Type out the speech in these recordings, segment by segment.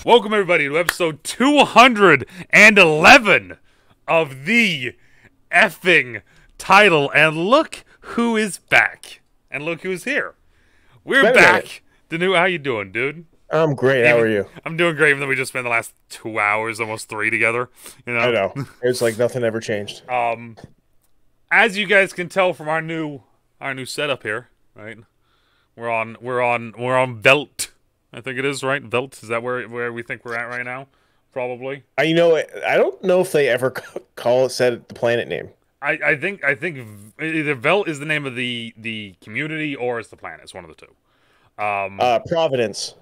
Welcome everybody to episode 211 of the effing title. And look who is back. And look who's here. We're back. DeNutte, how you doing, dude? I'm great. How are you? I'm doing great, even though we just spent the last 2 hours, almost 3 together. You know? I know. It's like nothing ever changed. As you guys can tell from our new setup here, right? We're on Velt. I think it is, right? Velt, is that where we think we're at right now? Probably. I don't know if they ever said the planet name. I think either Velt is the name of the community or it's the planet. It's one of the two. Providence.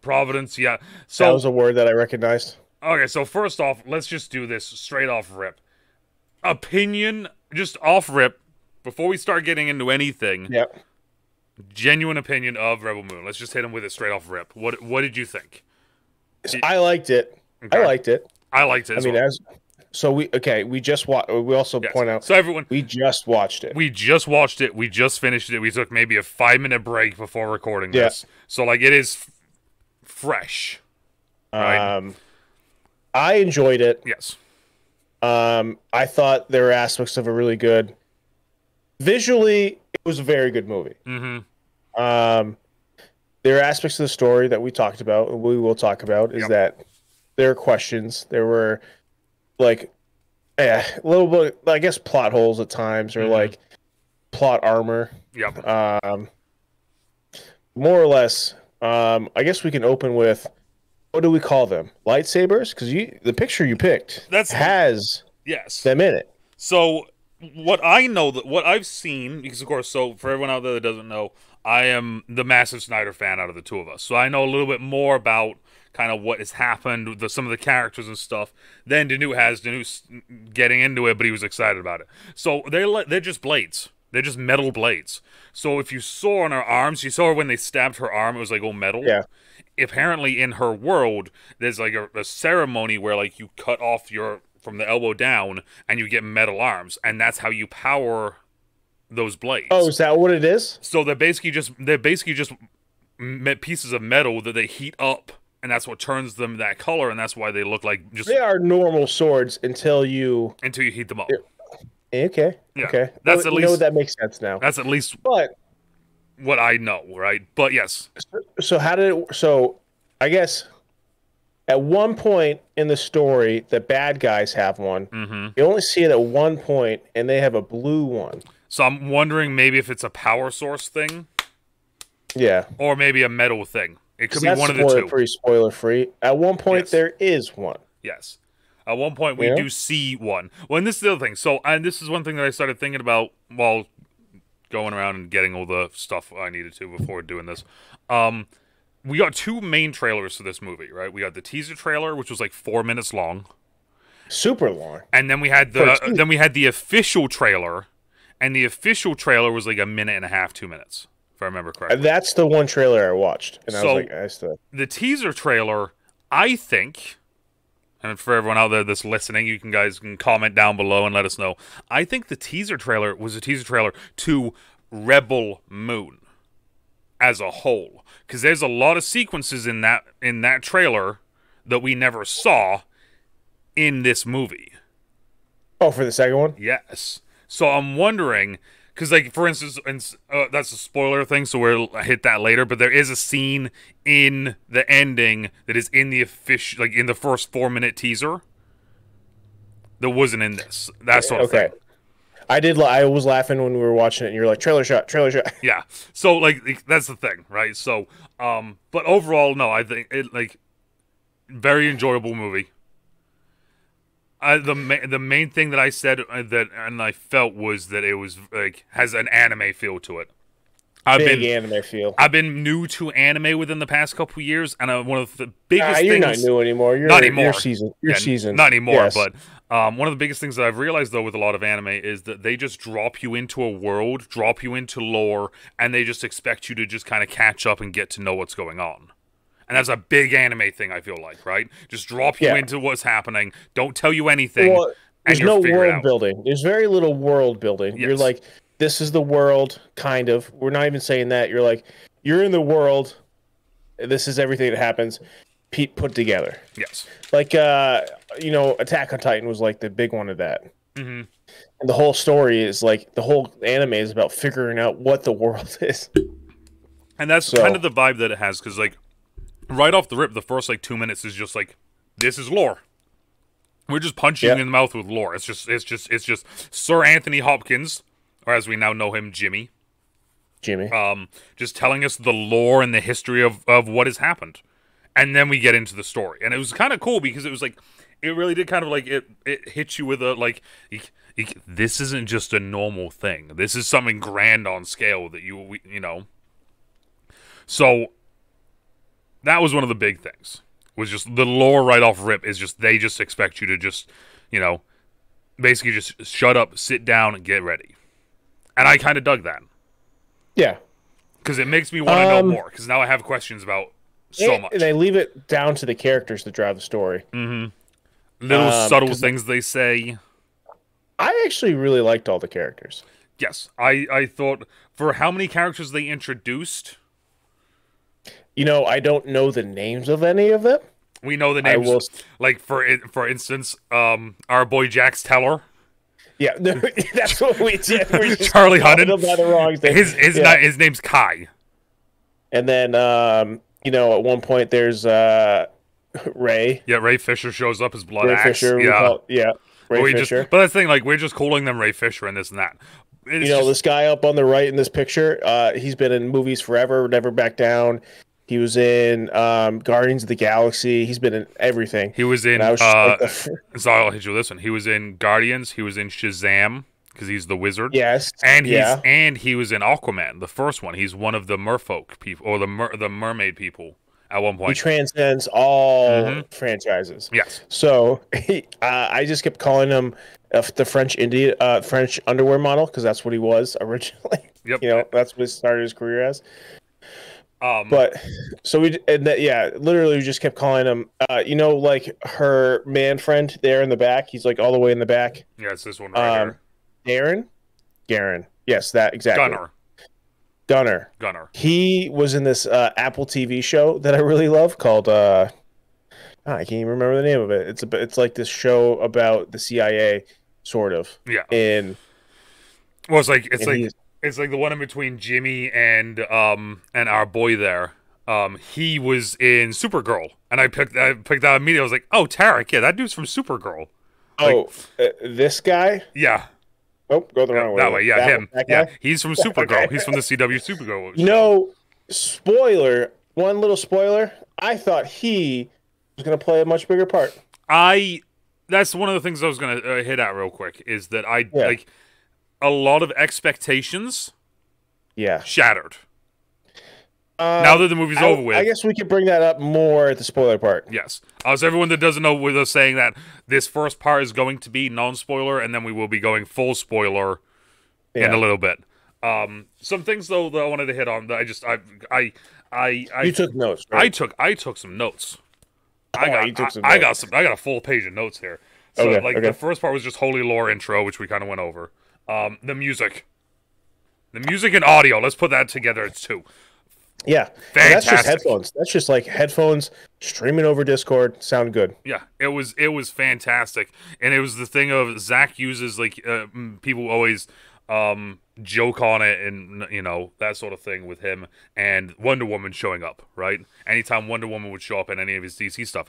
Providence, yeah. So that was a word that I recognized. Okay, so first off, let's just do this straight off rip. Opinion, just off rip, before we start getting into anything. Yep. Genuine opinion of Rebel Moon. Let's just hit him with it straight off rip. What did you think? I liked it. Okay. I liked it. I liked it. We just watched. We also point out. So everyone, we just watched it. We just watched it. We just finished it. We took maybe a 5-minute break before recording this. So like it is fresh. Right? I enjoyed it. Yes. I thought there were aspects of it really good. Visually, it was a very good movie. Mm-hmm. There are aspects of the story that we talked about, and we will talk about, is that there are questions. There were, like, a little bit, I guess, plot holes at times, or, like, plot armor. Yep. More or less, I guess we can open with, what do we call them? Lightsabers? Because the picture you picked has them in it. So what I know, what I've seen, because of course, so for everyone out there that doesn't know, I am the massive Snyder fan out of the two of us. So I know a little bit more about kind of what has happened, some of the characters and stuff, than DeNutte has. DeNutte's getting into it, but he was excited about it. So they're just blades. They're just metal blades. So if you saw on her arms, you saw her when they stabbed her arm, it was like all metal. Yeah. Apparently in her world, there's like a ceremony where like you cut off from the elbow down and you get metal arms, and that's how you power those blades. Oh, is that what it is? So they're basically just pieces of metal that they heat up, and that's what turns them that color, and that's why they look like just. They are normal swords until you heat them up. Okay. Yeah. Okay. That's at least that makes sense now. That's at least what I know, right? But yes. So I guess at one point in the story, the bad guys have one. Mm-hmm. You only see it at one point, and they have a blue one. So I'm wondering maybe if it's a power source thing. Yeah. Or maybe a metal thing. It could be one of the two. Pretty spoiler free. At one point, there is one. Yes. At one point, we do see one. Well, and this is the other thing. So, and this is one thing that I started thinking about while going around and getting all the stuff I needed to before doing this. We got 2 main trailers for this movie, right? We got the teaser trailer, which was like 4 minutes long, super long, and then we had the official trailer, and the official trailer was like 1.5 minutes, 2 minutes, if I remember correctly. That's the one trailer I watched, and so, I was like, the teaser trailer, I think. And for everyone out there that's listening, you guys can comment down below and let us know. I think the teaser trailer was a teaser trailer to Rebel Moon as a whole, because there's a lot of sequences in that trailer that we never saw in this movie. Oh, for the second one? Yes. So I'm wondering, because like for instance, that's a spoiler thing, so we'll hit that later. But there is a scene in the ending that is in the official, like in the first 4-minute teaser, that wasn't in this. That sort of thing. I was laughing when we were watching it, and you're like, trailer shot. Yeah. So like that's the thing, right? So but overall, no, I think it like very enjoyable movie. The main thing that I said and I felt was that it was like has an anime feel to it. Anime feel. I've been new to anime within the past couple years, and one of the biggest things. You're not new anymore. Not anymore. You're seasoned. Not anymore. Yes. But one of the biggest things that I've realized though with a lot of anime is that they just drop you into a world, drop you into lore, and they just expect you to just kind of catch up and get to know what's going on. And that's a big anime thing, I feel like, right? Just drop you into what's happening, don't tell you anything, there's no world building. There's very little world building. Yes. You're like, this is the world, kind of. We're not even saying that. You're like, you're in the world. This is everything that happens. put together. Yes. Like Attack on Titan was like the big one of that. Mm-hmm. And the whole story is like the whole anime is about figuring out what the world is. And that's kind of the vibe that it has, because like right off the rip, the first like 2 minutes is just like, this is lore. We're just punching you in the mouth with lore. It's just Sir Anthony Hopkins, or as we now know him, Jimmy. Just telling us the lore and the history of what has happened. And then we get into the story. And it was kind of cool because it was like, it really did kind of like, it hit you with a, like, this isn't just a normal thing. This is something grand on scale that you know. So, that was one of the big things. Was just the lore right off rip is just, they just expect you to just, you know, basically just shut up, sit down, and get ready. And I kind of dug that. Yeah. Because it makes me want to know more. Because now I have questions about so much. And they leave it down to the characters to drive the story. Mm-hmm. Little subtle things they say. I actually really liked all the characters. Yes. I thought, for how many characters they introduced... You know, I don't know the names of any of them. We know the names. Like, for instance, our boy Jax Teller. Yeah, that's what we did. Charlie Hunnam. By the wrong thing. His name's Kai. And then, at one point there's Ray. Yeah, Ray Fisher shows up as Blood Ray Axe. Fisher. Ray Fisher. But that's the thing, like, we're just calling them Ray Fisher and this and that. This guy up on the right in this picture, he's been in movies forever, Never Back Down. He was in Guardians of the Galaxy. He's been in everything. He was in... so I'll hit you with this one. He was in Guardians. He was in Shazam, because he's the wizard. Yes. And he was in Aquaman, the first one. He's one of the merfolk people, or the mermaid people at one point. He transcends all franchises. Yes. So I just kept calling him the French underwear model, because that's what he was originally. Yep. That's what he started his career as. But so literally we just kept calling him, like her man friend there in the back. He's like all the way in the back. Yeah, it's this one right here. Garen. Yes, that exactly. Gunner. He was in this Apple TV show that I really love called I can't even remember the name of it. It's like this show about the CIA, sort of. Yeah. It's like the one in between Jimmy and our boy there. He was in Supergirl, and I picked that immediately. I was like, oh, Tarek, yeah, that dude's from Supergirl. This guy? Yeah. Oh, go the wrong way. That way, yeah, him. Yeah, he's from Supergirl. Okay. He's from the CW Supergirl. Spoiler. One little spoiler. I thought he was going to play a much bigger part. That's one of the things I was going to hit at real quick, is that like a lot of expectations shattered. Now that the movie's over with. I guess we could bring that up more at the spoiler part. Yes. So everyone that doesn't know, with us saying that this first part is going to be non-spoiler, and then we will be going full spoiler in a little bit. Some things, though, that I wanted to hit on, that You took notes, right? I took some notes. You took some notes. I got a full page of notes here. So, the first part was just Holy Lore intro, which we kind of went over. The music and audio. Let's put that together. It's two. Yeah, that's just headphones. That's just like headphones streaming over Discord. Sound good. Yeah, it was fantastic, and it was the thing of Zack uses like people always joke on it, and that sort of thing with him and Wonder Woman showing up. Right, anytime Wonder Woman would show up in any of his DC stuff,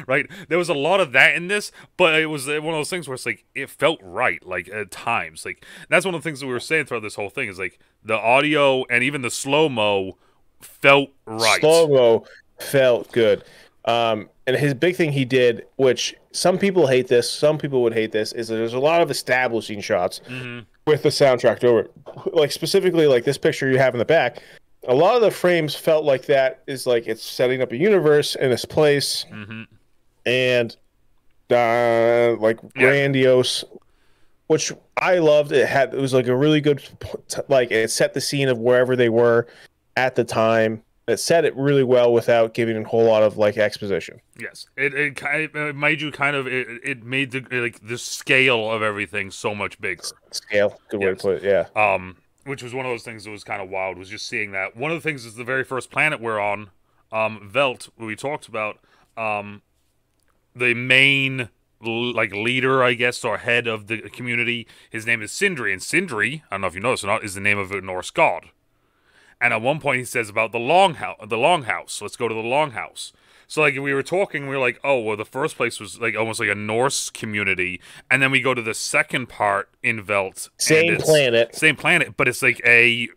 right. There was a lot of that in this, but it was one of those things where it's like it felt right. Like at times, like that's one of the things that we were saying throughout this whole thing is like the audio and even the slow-mo felt right. Slow-mo felt good. And his big thing he did, which some people hate this, some people would hate this, is that there's a lot of establishing shots with the soundtrack over it. Like specifically like this picture you have in the back, a lot of the frames felt like that is like it's setting up a universe in this place and grandiose, which I loved. It was like a really good, like it set the scene of wherever they were at the time. It said it really well without giving a whole lot of like exposition. Yes, it made you kind of it made the scale of everything so much bigger. Scale, good way to put it. Yeah. which was one of those things that was kind of wild, was just seeing that. One of the things is the very first planet we're on, Velt, we talked about, the main like leader, I guess, or head of the community. His name is Sindri, and Sindri, I don't know if you know this or not, is the name of a Norse god. And at one point he says about the longhouse. Let's go to the longhouse. So like we were talking, we were like, oh well, the first place was like almost like a Norse community, and then we go to the second part in Velt, same planet, but it's like a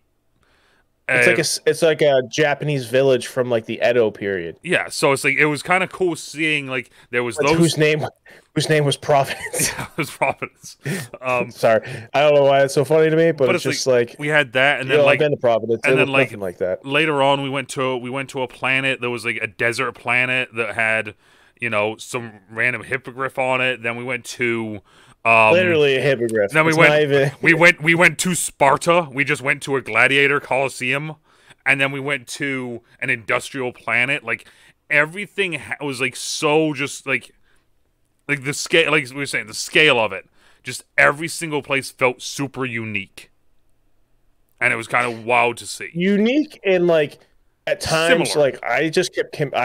it's like a Japanese village from like the Edo period. Yeah, so it's like it was kind of cool seeing like there was those whose name was Providence. Yeah, it was Providence. Sorry, I don't know why it's so funny to me, but it's just like we had that, and then like I've been to Providence, and then like nothing like that. Later on, we went to a planet that was like a desert planet that had some random hippogriff on it. Then we went to literally a hippogriff. Then we went to Sparta. We just went to a gladiator coliseum, and then we went to an industrial planet. Like everything was like so just like the scale, like we were saying, the scale of it. Just every single place felt super unique, and it was kind of wild to see. Unique and like at times, similar. like I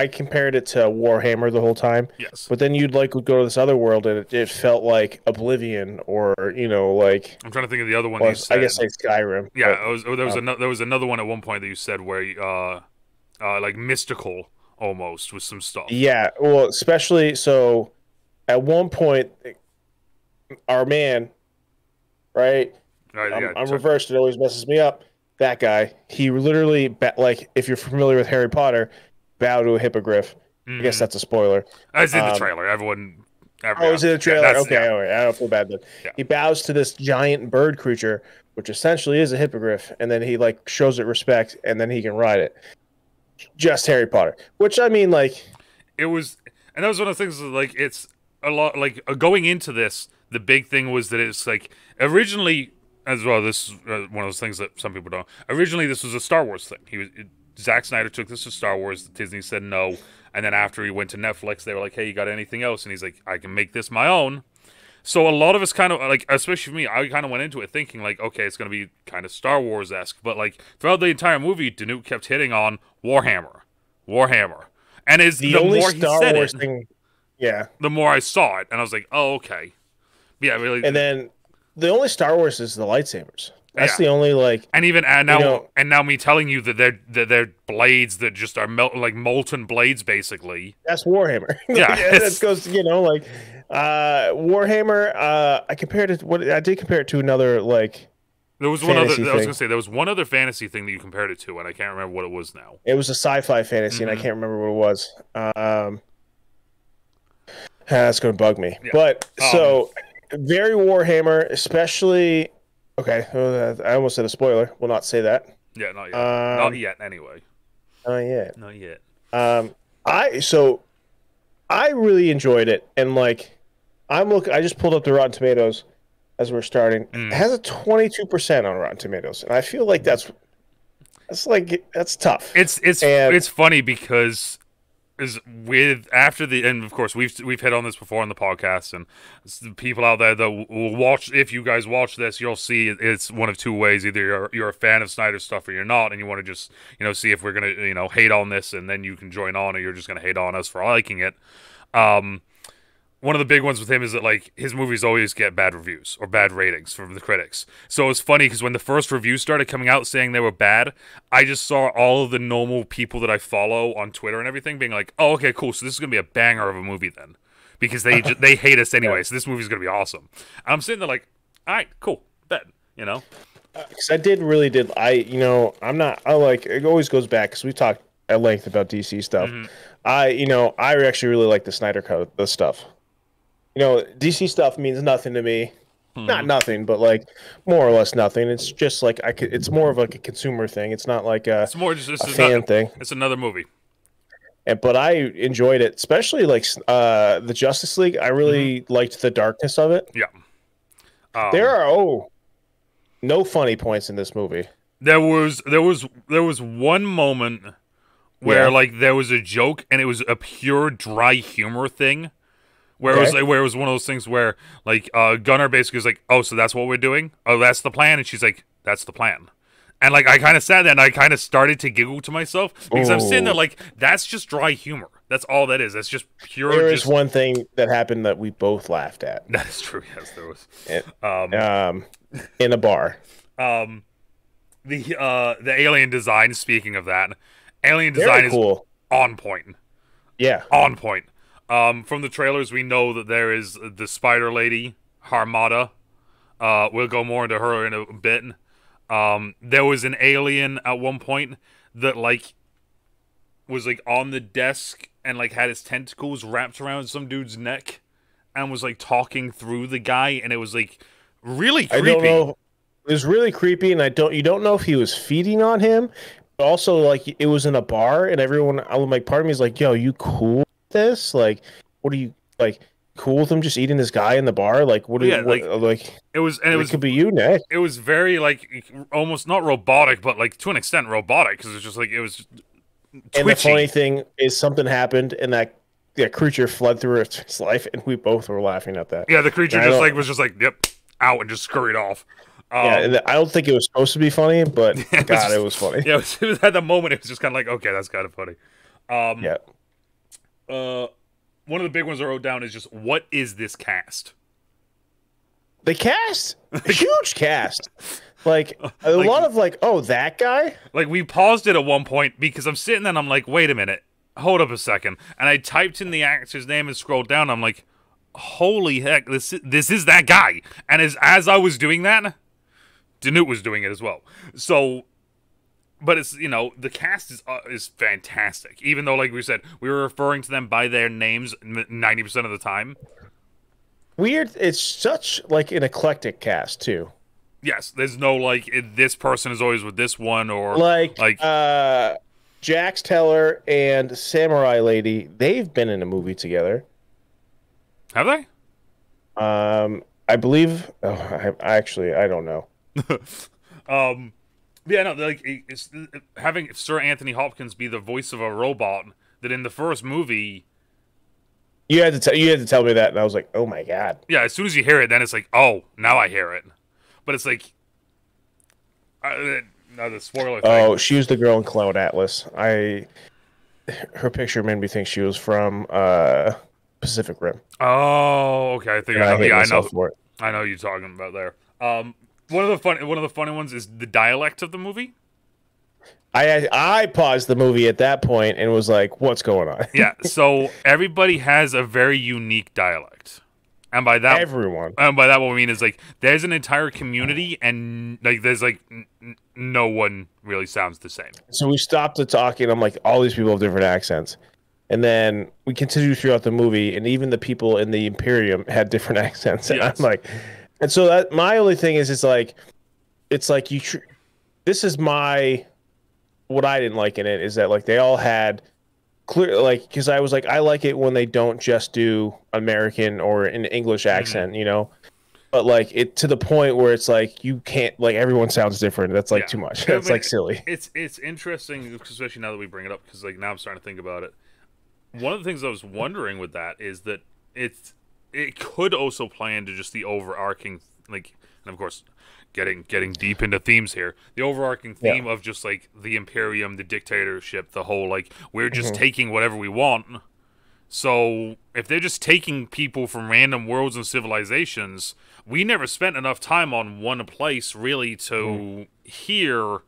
compared it to Warhammer the whole time. Yes, but then you'd like go to this other world, and it felt like Oblivion, or like I'm trying to think of the other one. You said. I guess like Skyrim. Yeah, there was another one at one point that you said where like mystical almost with some stuff. Yeah, well, especially so. At one point, our man, right? I'm reversed. It always messes me up. That guy, he literally, like, if you're familiar with Harry Potter, bow to a hippogriff. I guess that's a spoiler. I was in the trailer. Everyone. Oh, was in the trailer? Okay, all right. I don't feel bad then. Yeah. He bows to this giant bird creature, which essentially is a hippogriff, and then he like shows it respect, and then he can ride it. Just Harry Potter, which I mean, like, it was, and that was one of the things. Like, it's a lot. Like going into this, the big thing was that it's like originally. As well, this is one of those things that some people don't. Originally, this was a Star Wars thing. Zack Snyder took this to Star Wars. Disney said no, and then after he went to Netflix, they were like, "Hey, you got anything else?" And he's like, "I can make this my own." So a lot of us kind of like, especially for me, I kind of went into it thinking like, "Okay, it's going to be kind of Star Wars esque," but like throughout the entire movie, DeNutte kept hitting on Warhammer, and the only more Star he Wars thing. Yeah, the more I saw it, and I was like, "Oh, okay, yeah." Really, and then. The only Star Wars is the lightsabers. That's the only like, and now me telling you that they're blades that just are like molten blades, basically. That's Warhammer. Yeah, that goes like Warhammer. I compared it. I did compare it to another like. There was one other. I was gonna say there was one other fantasy thing that you compared it to, and I can't remember what it was now. It was a sci-fi fantasy, and I can't remember what it was. That's gonna bug me, but so. Very Warhammer, especially. Okay, I almost said a spoiler. We'll not say that. Yeah, not yet. Not yet, anyway. Not yet. I really enjoyed it, and like, I just pulled up the Rotten Tomatoes as we're starting. It has a 22% on Rotten Tomatoes, and I feel like that's tough. It's funny because. Is after the and of course we've hit on this before on the podcast, and the people out there that will watch, if you guys watch this, you'll see it's one of two ways: either you're a fan of Snyder stuff or you're not, and you want to just see if we're gonna hate on this, and then you can join on, or you're just gonna hate on us for liking it. One of the big ones with him is that like his movies always get bad reviews or bad ratings from the critics. So it's funny because when the first reviews started coming out saying they were bad, I just saw all of the normal people that I follow on Twitter and everything being like, "Oh, okay, cool. So this is gonna be a banger of a movie then," because they hate us anyway. So this movie's gonna be awesome. And I'm sitting there like, "All right, cool, bet." Because I'm not. I like it. Always goes back because we talked at length about DC stuff. I actually really like the Snyder Cut, the stuff. DC stuff means nothing to me. Not nothing, but like more or less nothing. It's just like it's more of like a consumer thing. It's not like it's more just a fan thing. It's another movie. But I enjoyed it, especially like the Justice League. I really liked the darkness of it. Yeah. There are no funny points in this movie. There was one moment where like there was a joke and it was a pure dry humor thing. Where it was like, where it was one of those things where like Gunnar basically was like, "Oh, so that's what we're doing? Oh, that's the plan," and she's like, "That's the plan." And like I kind of sat there and I kind of started to giggle to myself because I'm sitting there like, that's just dry humor. That's all that is. That's just pure. There is one thing that happened that we both laughed at. That is true. Yes, there was. In a bar. The alien design. Speaking of that, alien design is cool. On point. Yeah, on point. From the trailers, we know that there is the spider lady, Harmata. We'll go more into her in a bit. There was an alien at one point that like was like on the desk and like had his tentacles wrapped around some dude's neck and was like talking through the guy, and it was like really creepy. I don't know. It was really creepy, and you don't know if he was feeding on him, but also like it was in a bar, and everyone, like part of me is like, "Yo, you cool with this? Like, what are you like?" Cool with him just eating this guy in the bar? Like, what? Yeah, like it was, and it could be you, Nick. It was very like almost not robotic, but like to an extent robotic because it was just like it was twitchy. And the funny thing is, something happened, and that creature fled through its life, and we both were laughing at that. Yeah, the creature was just like yep, out and just scurried off. Yeah, I don't think it was supposed to be funny, but God, it was funny. Yeah, it was at the moment. It was just kind of like, okay, that's kind of funny. Yeah. One of the big ones I wrote down is just, what is this cast? The cast? Huge cast. Like, a lot of like, oh, that guy? Like, we paused it at one point because I'm sitting there and I'm like, wait a minute. Hold up a second. And I typed in the actor's name and scrolled down. And I'm like, holy heck, this is that guy. And as I was doing that, DeNutte was doing it as well. So... But it's, you know, the cast is fantastic. Even though, like we said, we were referring to them by their names 90% of the time. Weird. It's such, like, an eclectic cast, too. Yes. There's no, like, this person is always with this one, or... Like Jax Teller and Samurai Lady, they've been in a movie together. Have they? I believe... Oh, I don't know. Yeah, no, like it's having Sir Anthony Hopkins be the voice of a robot that in the first movie. You had to tell me that, and I was like, oh my God. Yeah, as soon as you hear it, then it's like, oh, now I hear it. But it's like, the spoiler thing. Oh, she was the girl in Cloud Atlas. Her picture made me think she was from Pacific Rim. Oh, okay. I think I know. For it. I know you're talking about there. One of the funny ones is the dialect of the movie. I paused the movie at that point and was like, "What's going on?" Yeah, so everybody has a very unique dialect, and by that what we mean is like there's an entire community, and like there's like no one really sounds the same. So we stopped the talking. I'm like, all these people have different accents, and then we continued throughout the movie, and even the people in the Imperium had different accents, and yes. I'm like. And so that my only thing is, it's like this is what I didn't like in it is that like they all had clear, like, because I was like, I like it when they don't just do American or an English accent, you know, but like it to the point where it's like you can't, like, everyone sounds different. That's like too much. That's like silly. It's interesting, especially now that we bring it up, because like now I'm starting to think about it. One of the things I was wondering with that is that it could also play into just the overarching, like, and of course, getting deep into themes here. The overarching theme of just like the Imperium, the dictatorship, the whole like we're just taking whatever we want. So if they're just taking people from random worlds and civilizations, we never spent enough time on one place really to hear.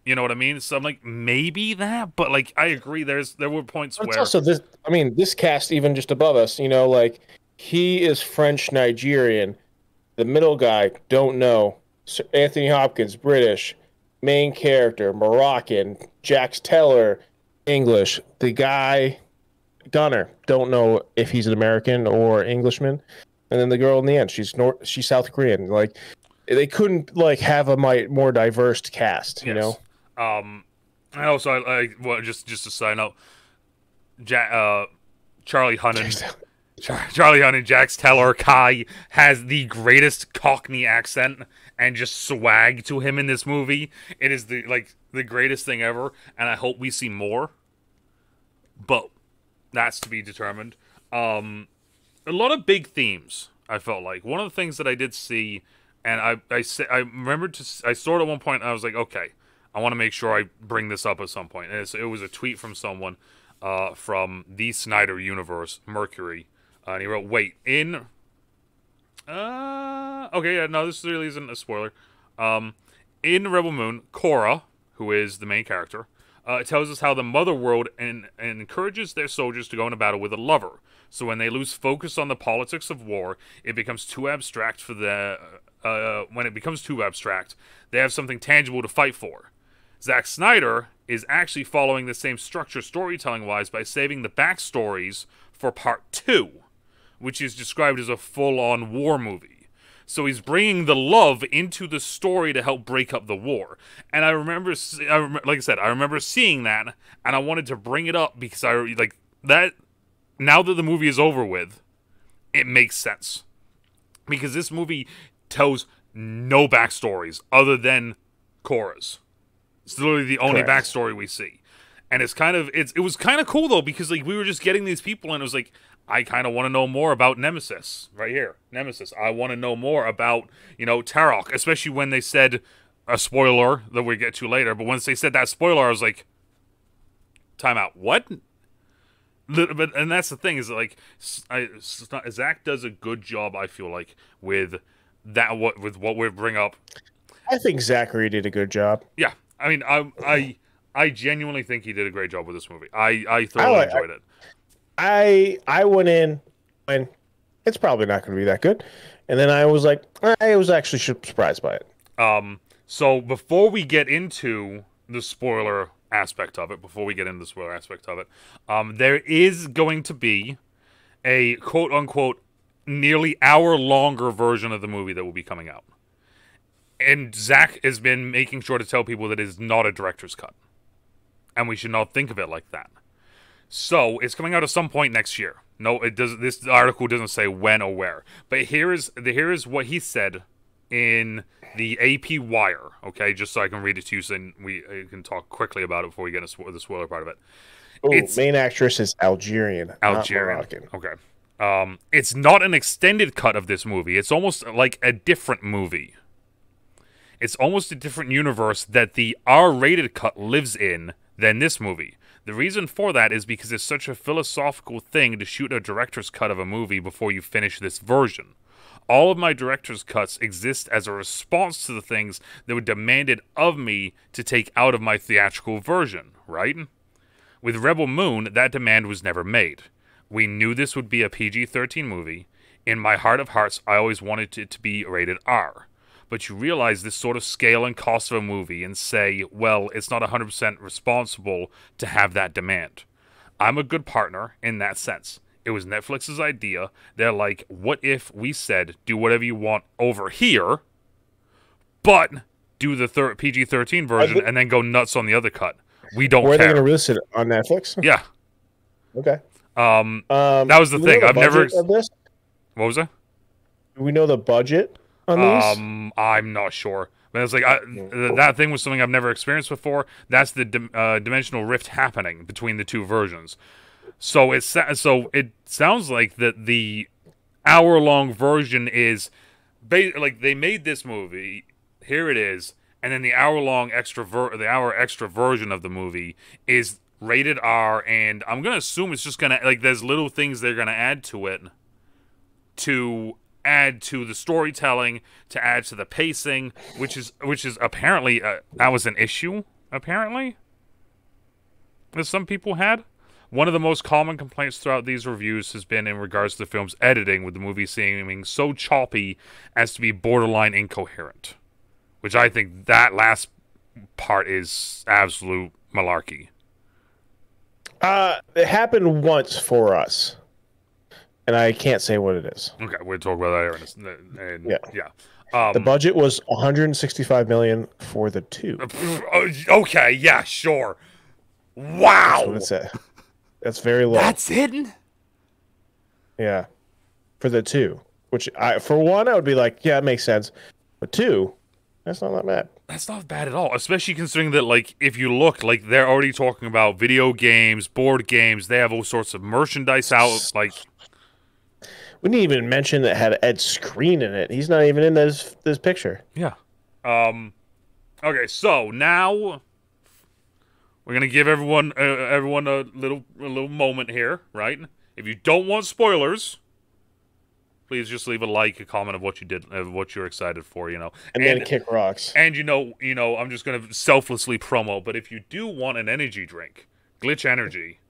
You know what I mean? So I'm like, maybe that, but like I agree. There were points where also this. I mean, this cast even just above us. You know, like. He is French Nigerian. The middle guy, don't know. Sir Anthony Hopkins, British. Main character, Moroccan. Jax Teller, English. The guy, Gunner, don't know if he's an American or Englishman. And then the girl in the end, she's South Korean. Like, they couldn't like have a more diverse cast, you know. And also, I just a side note, Charlie Hunnam. Charlie Hunnam, Jax Teller, Kai has the greatest Cockney accent and just swag to him in this movie. It is the greatest thing ever, and I hope we see more. But that's to be determined. a lot of big themes. I felt like one of the things that I did see, and I remembered I saw it at one point. And I was like, okay, I want to make sure I bring this up at some point. And it was a tweet from someone from the Snyder universe, Mercury, and he wrote, "Wait, in okay, yeah, no, this really isn't a spoiler. In Rebel Moon, Korra, who is the main character, tells us how the Mother World and encourages their soldiers to go into battle with a lover. So when they lose focus on the politics of war, it becomes too abstract for the. When it becomes too abstract, they have something tangible to fight for. Zack Snyder is actually following the same structure storytelling-wise by saving the backstories for Part 2, which is described as a full-on war movie. So he's bringing the love into the story to help break up the war. And I remember, like I said, I remember seeing that, and I wanted to bring it up because I like that. Now that the movie is over with, it makes sense because this movie tells no backstories other than Korra's. It's literally the only backstory we see, and it was kind of cool though because like we were just getting these people, and it was like, I kind of want to know more about Nemesis right here. Nemesis. I want to know more about, Tarok, especially when they said a spoiler that we get to later. But once they said that spoiler, I was like, time out. What? And that's the thing is like, Zack does a good job, I feel like, with that. With what we bring up. I think Zachary did a good job. Yeah, I mean, I genuinely think he did a great job with this movie. I thoroughly enjoyed it. I went in and it's probably not going to be that good, and then I was like, I was actually surprised by it. So before we get into the spoiler aspect of it, there is going to be a quote unquote nearly hour longer version of the movie that will be coming out, and Zack has been making sure to tell people that it is not a director's cut, and we should not think of it like that. So, it's coming out at some point next year. No, it doesn't. This article doesn't say when or where. But here is what he said in the AP Wire, okay? Just so I can read it to you so we can talk quickly about it before we get into the spoiler part of it. Oh, main actress is Algerian. Not Moroccan. Okay. It's not an extended cut of this movie. It's almost like a different movie. It's almost a different universe that the R-rated cut lives in than this movie. The reason for that is because it's such a philosophical thing to shoot a director's cut of a movie before you finish this version. All of my director's cuts exist as a response to the things that were demanded of me to take out of my theatrical version, right? With Rebel Moon, that demand was never made. We knew this would be a PG-13 movie. In my heart of hearts, I always wanted it to be rated R. But you realize this sort of scale and cost of a movie and say, well, it's not 100% responsible to have that demand. I'm a good partner in that sense. It was Netflix's idea. They're like, what if we said, do whatever you want over here, but do the PG-13 version and then go nuts on the other cut? We don't care. Where are they going to release it? On Netflix? Yeah. Okay. That was the thing. I've never... What was that? Do we know the budget on these? I'm not sure. But it's like that thing was something I've never experienced before. That's the dimensional rift happening between the two versions. So it sounds like that the hour-long version is like they made this movie. Here it is, and then the hour extra version of the movie is rated R. And I'm gonna assume it's just gonna there's little things they're gonna add to it to add to the storytelling, to add to the pacing, which is apparently that was an issue apparently that some people had. One of the most common complaints throughout these reviews has been in regards to the film's editing, with the movie seeming so choppy as to be borderline incoherent, which I think that last part is absolute malarkey. It happened once for us, and I can't say what it is. Okay, we'll talk about that yeah. The budget was $165 million for the two. Okay, yeah, sure. Wow. That's what it said. That's very low. That's hidden? Yeah. For the two. Which, for one, I would be like, yeah, it makes sense. But two, that's not that bad. That's not bad at all. Especially considering that, if you look, they're already talking about video games, board games. They have all sorts of merchandise out. We didn't even mention that had Ed Screen in it. He's not even in this picture. Yeah. Okay, so now we're gonna give everyone a little moment here, right? If you don't want spoilers, please just leave a like, a comment of what you did, of what you're excited for, you know. And then kick rocks. And you know, I'm just gonna selflessly promo. But if you do want an energy drink, Glitch Energy,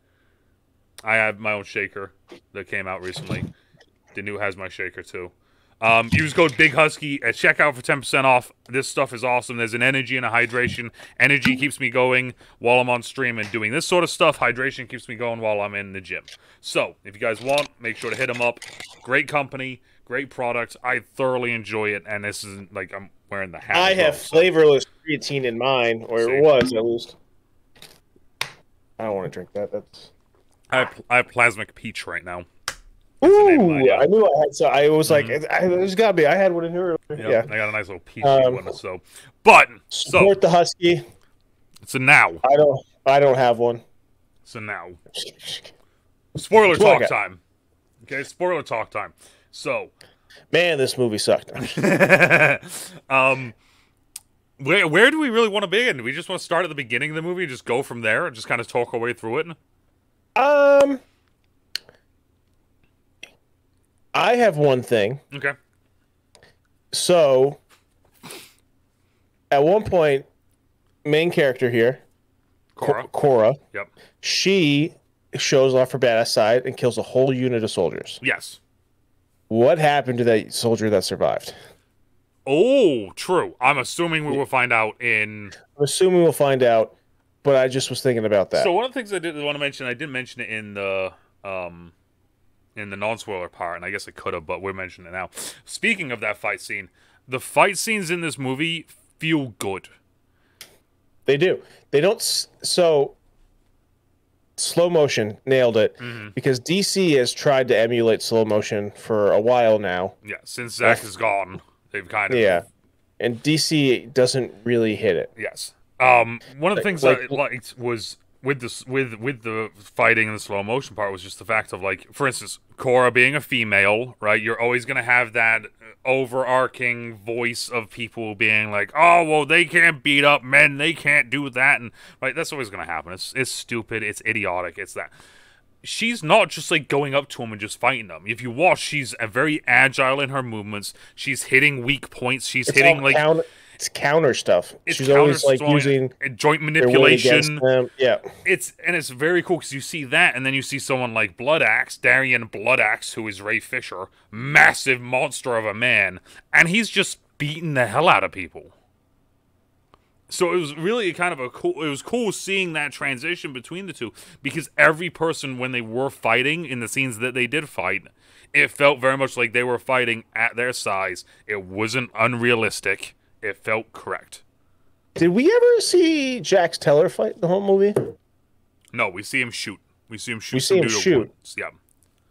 I have my own shaker that came out recently. DeNutte has my shaker too. Use code Big Husky at checkout for 10% off. This stuff is awesome. There's an energy and a hydration. Energy keeps me going while I'm on stream and doing this sort of stuff. Hydration keeps me going while I'm in the gym. So, if you guys want, make sure to hit them up. Great company, great product. I thoroughly enjoy it, and this is like I'm wearing the hat. I have flavorless creatine in mine, or it was at least. I don't want to drink that. That's. I have Plasmic Peach right now. Ooh, I knew I had. So I was like, there's gotta be. I had one in here. Yeah, I got a nice little peachy one. So, but support the Husky. It's a now. I don't have one. It's a now. Spoiler talk time. Okay, spoiler talk time. So, man, this movie sucked. Where do we really want to begin? Do we just want to start at the beginning of the movie and just go from there and just kind of talk our way through it? I have one thing. Okay. So, at one point, main character here, Cora. Yep. She shows off her badass side and kills a whole unit of soldiers. Yes. What happened to that soldier that survived? Oh, true. I'm assuming we will find out in... I'm assuming we'll find out, but I just was thinking about that. So one of the things I did want to mention, I didn't mention it in the non-spoiler part, and I guess I could have, but we're mentioning it now. Speaking of that fight scene, the fight scenes in this movie feel good. They do. They don't... So, slow motion nailed it, because DC has tried to emulate slow motion for a while now. Yeah, since Zack is gone, they've kind of... Yeah, and DC doesn't really hit it. Yes. One of the things I liked was... with the fighting and the slow motion part was just the fact of, like, for instance, Cora being a female, right? You're always going to have that overarching voice of people being like, oh, well, they can't beat up men, they can't do that, and right, that's always going to happen. It's stupid, it's idiotic, it's that. She's not just, like, going up to him and just fighting them. If you watch, she's very agile in her movements. She's hitting weak points. She's hitting, like... It's counter stuff. She's always like using joint manipulation. Yeah, it's very cool because you see that, and then you see someone like Darian Bloodaxe, who is Ray Fisher, massive monster of a man, and he's just beating the hell out of people. So it was really kind of it was cool seeing that transition between the two, because every person, when they were fighting in the scenes that they did fight, it felt very much like they were fighting at their size. It wasn't unrealistic. It felt correct. Did we ever see Jax Teller fight the whole movie? No, we see him shoot. We see him shoot. Yeah.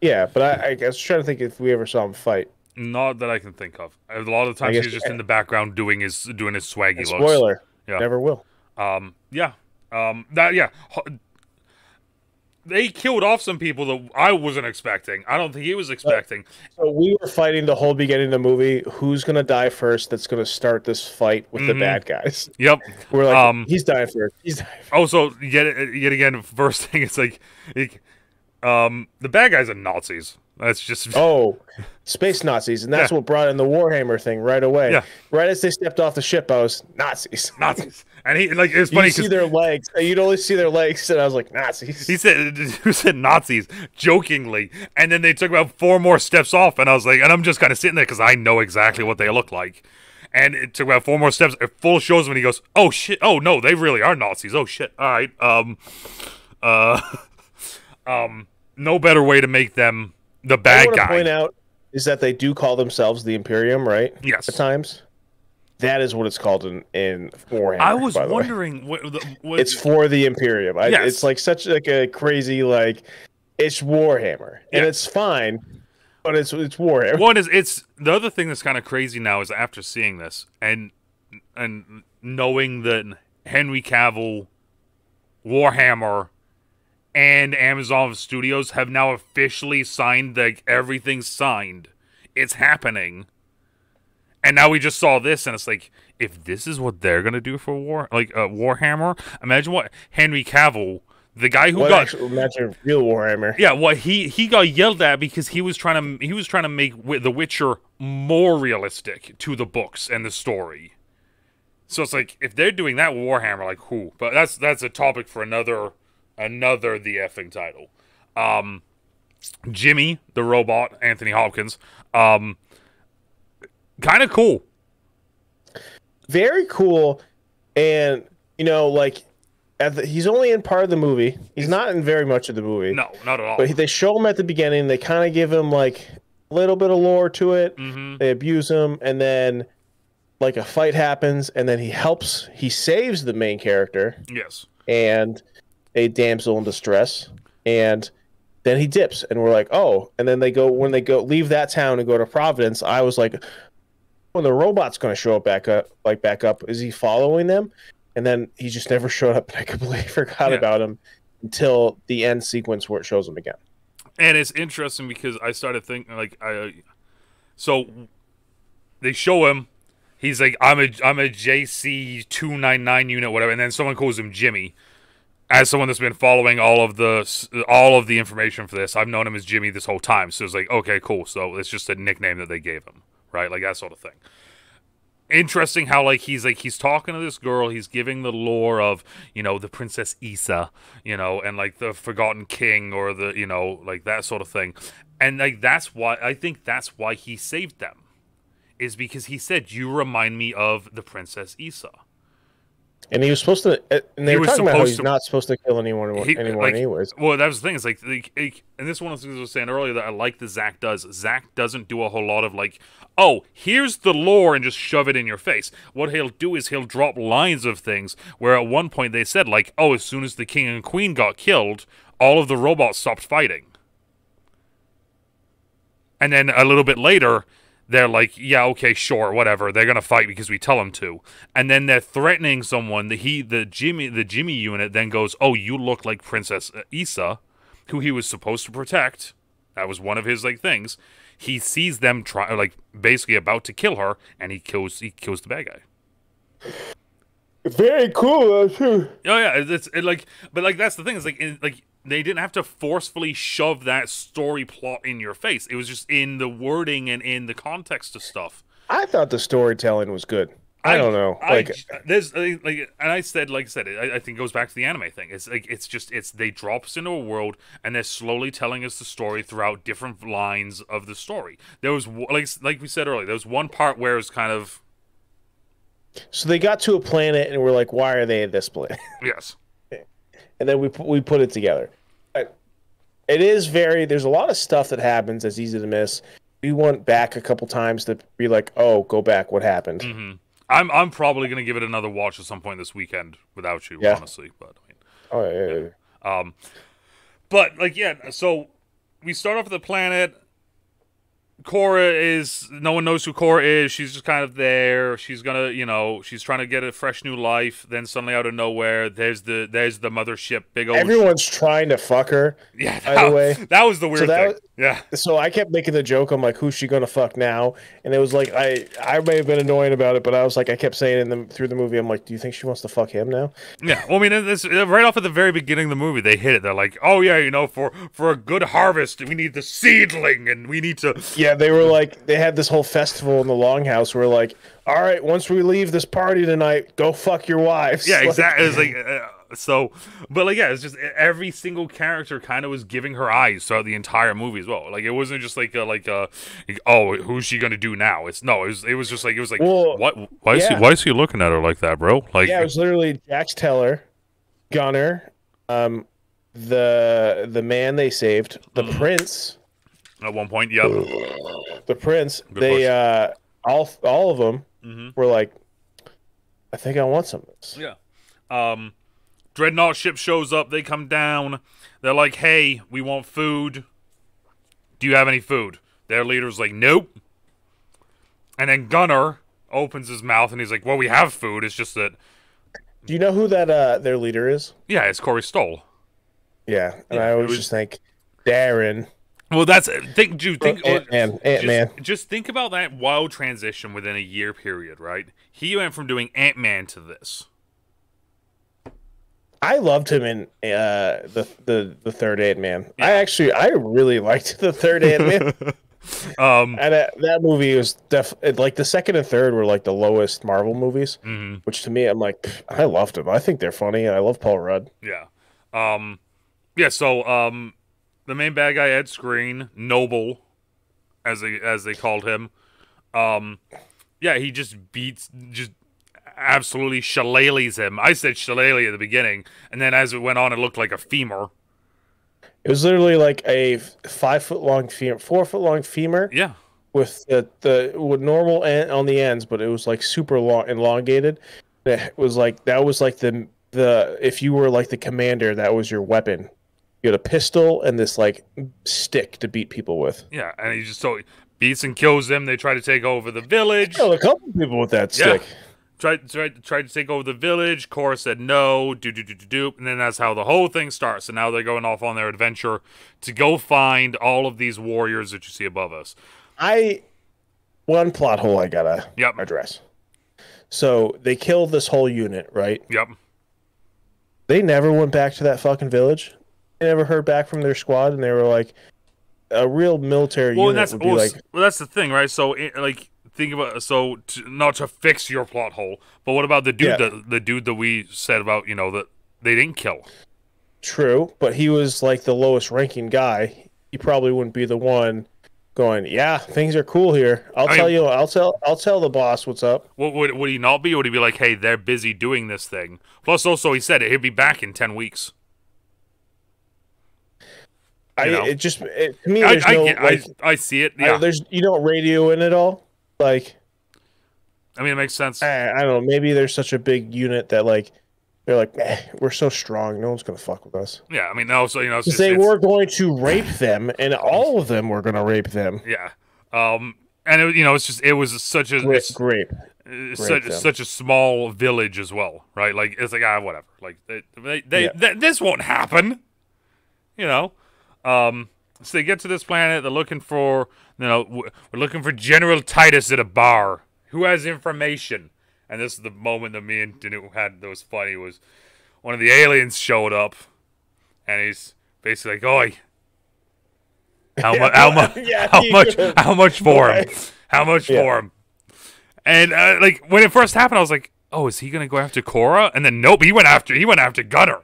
Yeah, but I was trying to think if we ever saw him fight. Not that I can think of. A lot of the times he's just in the background doing his swaggy looks. Spoiler. Yeah. Never will. Yeah. They killed off some people that I wasn't expecting. I don't think he was expecting. So we were fighting the whole beginning of the movie. Who's going to die first that's going to start this fight with the bad guys? Yep. We're like, he's dying first. He's dying first. Also, yet again, first thing, it's like the bad guys are Nazis. That's just... Oh, space Nazis. And that's what brought in the Warhammer thing right away. Yeah. Right as they stepped off the ship, I was, Nazis. And he, like, it's funny. You see their legs. You'd only see their legs, and I was like, Nazis. He said Nazis, jokingly. And then they took about 4 more steps off, and I was like, and I'm just kind of sitting there because I know exactly what they look like. And it took about 4 more steps. It full shows when he goes, oh, shit. Oh, no, they really are Nazis. Oh, shit. All right. No better way to make them the bad guy. What I want to point out is that they do call themselves the Imperium, right? Yes. At times. That is what it's called in Warhammer. I was wondering what it's for the Imperium. It's like such like a crazy it's Warhammer, and it's fine, but it's Warhammer. One is it's the other thing that's kind of crazy now is after seeing this and knowing that Henry Cavill, Warhammer, and Amazon Studios have now officially signed, like, everything's signed. It's happening. And now we just saw this, and it's like, if this is what they're gonna do for Warhammer, imagine what Henry Cavill, the guy who imagine real Warhammer. Yeah, what he got yelled at because he was trying to make The Witcher more realistic to the books and the story. So it's like, if they're doing that with Warhammer, like, who? But that's a topic for another the effing title. Jimmy the robot, Anthony Hopkins, kind of cool. Very cool, and like he's only in part of the movie. He's not in very much of the movie. No, not at all. But they show him at the beginning. They kind of give him like a little bit of lore to it. Mm-hmm. They abuse him, and then like a fight happens, and then he saves the main character. Yes. And a damsel in distress, and then he dips, and we're like, oh. And then when they leave that town and go to Providence, I was like, when the robot's going to show up back up, is he following them? And then he just never showed up, and I completely forgot about him until the end sequence where it shows him again. And it's interesting because I started thinking, like, so they show him, he's like, I'm a JC 299 unit, whatever, and then someone calls him Jimmy. As someone that's been following all of the information for this, I've known him as Jimmy this whole time. So it's like, okay, cool. So it's just a nickname that they gave him, right? Like, that sort of thing. Interesting how, like, he's talking to this girl, he's giving the lore of, the Princess Issa, and like the Forgotten King, or the, like that sort of thing. And like that's why he saved them. Is because he said, you remind me of the Princess Issa. And he was supposed to, and they were talking about how he's not supposed to kill anyone anyways. Well, that was the thing. It's like, and this one of the things I was saying earlier that I like that Zack does. Zack doesn't do a whole lot of like, oh, here's the lore and just shove it in your face. What he'll do is he'll drop lines of things where at one point they said like, oh, as soon as the king and queen got killed, all of the robots stopped fighting. And then a little bit later, they're like, yeah, okay, sure, whatever. They're gonna fight because we tell them to. And then they're threatening someone. The Jimmy unit then goes, oh, you look like Princess Issa, who he was supposed to protect. That was one of his like things. He sees them basically about to kill her, and he kills the bad guy. Very cool, too. Oh yeah, but that's the thing. Is like they didn't have to forcefully shove that story plot in your face. It was just in the wording and in the context of stuff. I thought the storytelling was good. I don't know. I think it goes back to the anime thing. It's they drop us into a world and they're slowly telling us the story throughout different lines of the story. There was like we said earlier, there was one part where it was kind of. So they got to a planet and we're like, why are they at this planet? Yes. And then we put it together. It is there's a lot of stuff that happens that's easy to miss. We went back a couple times to be like, oh, go back, what happened? Mm-hmm. I'm probably gonna give it another watch at some point this weekend without you, honestly. But but like so we start off at the planet. No one knows who Cora is. She's just kind of there. She's gonna, she's trying to get a fresh new life. Then suddenly out of nowhere, there's the mothership, big old. Everyone's trying to fuck her. Yeah, by the way, that was the weird thing. Yeah. So I kept making the joke. I'm like, who's she gonna fuck now? And it was like, I may have been annoying about it, but I was like, I kept saying through the movie, I'm like, do you think she wants to fuck him now? Yeah. Well, I mean, it's right off at the very beginning of the movie, they hit it. They're like, oh yeah, for a good harvest, we need the seedling, and we need to. Yeah, they were like, they had this whole festival in the Longhouse where like, all right, once we leave this party tonight, go fuck your wives. Yeah, exactly. It was like, but like, yeah, it's just every single character kind of was giving her eyes throughout the entire movie as well. Like, it wasn't just oh, who's she gonna do now? It was just like, well, what? Why is he looking at her like that, bro? Like, yeah, it was literally Jax Teller, Gunner, the man they saved, the prince. At one point, yeah. The prince. All of them were like, I think I want some of this. Yeah. Dreadnought ship shows up. They come down. They're like, hey, we want food. Do you have any food? Their leader's like, nope. And then Gunner opens his mouth and he's like, well, we have food. It's just that. Do you know who that their leader is? Yeah, it's Corey Stoll. Yeah, and I Yeah, it always just was. think Darren, Well, that's think. Dude, think. Ant Man. Just think about that wild transition within a year period, right? He went from doing Ant-Man to this. I loved him in the third Ant Man. Yeah. I really liked the third Ant Man. um. And that movie was like the second and third were like the lowest Marvel movies, Mhm. which to me I'm like I loved them. I think they're funny, and I love Paul Rudd. Yeah. Um. Yeah. So the main bad guy Ed Skrein, Noble, as they called him. Um. Yeah, he just absolutely shillelaghs him. I said shillelagh at the beginning, and then as it went on, it looked like a femur. It was literally like a 5 foot long femur, 4 foot long femur Yeah. with the with normal end on the ends, but it was like super long, elongated. That was like the if you were like the commander, that was your weapon. You had a pistol and this like stick to beat people with. Yeah, and he just so beats and kills them. They try to take over the village. Killed a couple people with that Yeah. stick. Tried to take over the village. Cora said no. Do. And then that's how the whole thing starts. And now they're going off on their adventure to go find all of these warriors that you see above us. One plot hole I gotta Yep. address. So they killed this whole unit, right? Yep. They never went back to that fucking village. They never heard back from their squad, and they were like, a real military unit would be like, well, that's the thing, right? So like think about not to fix your plot hole, but what about the dude the dude that we said about that they didn't kill? true, but he was like the lowest ranking guy. He probably wouldn't be the one going, yeah, things are cool here. I'll tell the boss what's up. What would he not be? Would he be like, hey, they're busy doing this thing? Plus, also he said he'll be back in 10 weeks. To me, I see it. Yeah, you don't radio in it all. Like, I mean, it makes sense. I don't know. Maybe there's such a big unit that like they're like, we're so strong, no one's gonna fuck with us. Yeah, I mean, also they were going to rape them, and all of them were gonna rape them. Yeah, and it was such a such a small village as well, right? Like it's like whatever. Like this won't happen, So they get to this planet. They're looking for, we're looking for General Titus at a bar. Who has information? And this is the moment that me and DeNutte had that was funny. Was one of the aliens showed up, and he's basically like, "Oi, how much for him? How much for him?" And like when it first happened, I was like, "Oh, is he gonna go after Cora?" And then nope, he went after Gunner.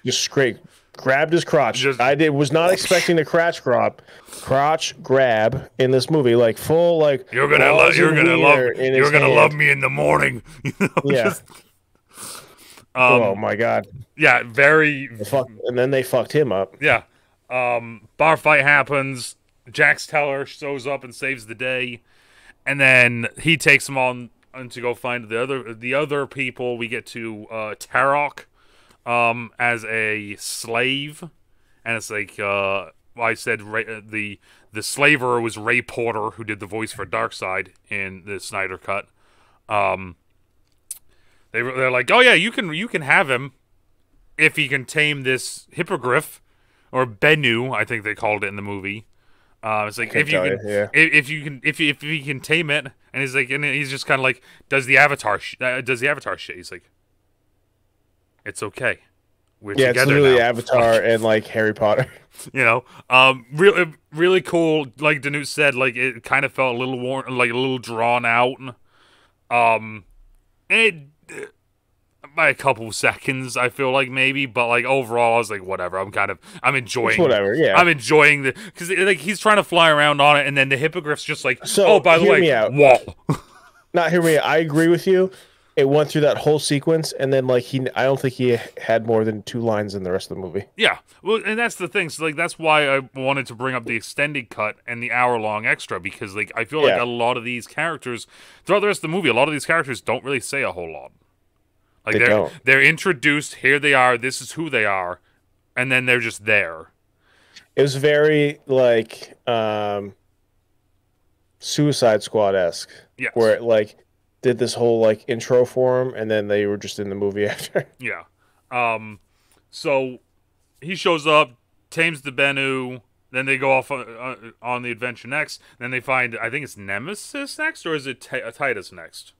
Just straight grabbed his crotch. Was not expecting the crotch grab in this movie. Like full like you're gonna love me in the morning. Yeah. Oh my god. Yeah, very. And then they fucked him up. Yeah. Bar fight happens. Jax Teller shows up and saves the day, and then he takes him on to go find the other people. We get to Tarok. As a slave, and it's like I said, the slaver was Ray Porter, who did the voice for Darkseid in the Snyder cut. They're like, oh yeah, you can have him if he can tame this hippogriff or Bennu, I think they called it in the movie. It's like if he can tame it, and he's just kind of like does the Avatar shit. He's like, it's okay. We're together it's literally now. Avatar and like Harry Potter. Really, really cool. Like DeNutte said, like it kind of felt a little like a little drawn out. By a couple seconds, I feel like maybe, but like overall, I was like, whatever. I'm enjoying. It's whatever, yeah. I'm enjoying because like he's trying to fly around on it, and then the hippogriff's just like, by the hear way, me out. wall. Not hear me out. I agree with you. It went through that whole sequence, and then like I don't think he had more than 2 lines in the rest of the movie. Yeah, well, and that's the thing. So like that's why I wanted to bring up the extended cut and the hour-long extra, because like I feel like a lot of these characters throughout the rest of the movie, a lot of these characters don't really say a whole lot. Like they're introduced. Here they are. This is who they are, and then they're just there. It was very like Suicide Squad-esque, yes. Where it like did this whole like intro for him, and then they were just in the movie after. Yeah. So he shows up, tames the Bennu. Then they go off on the adventure next. Then they find, I think it's Nemesis next, or is it Titus next?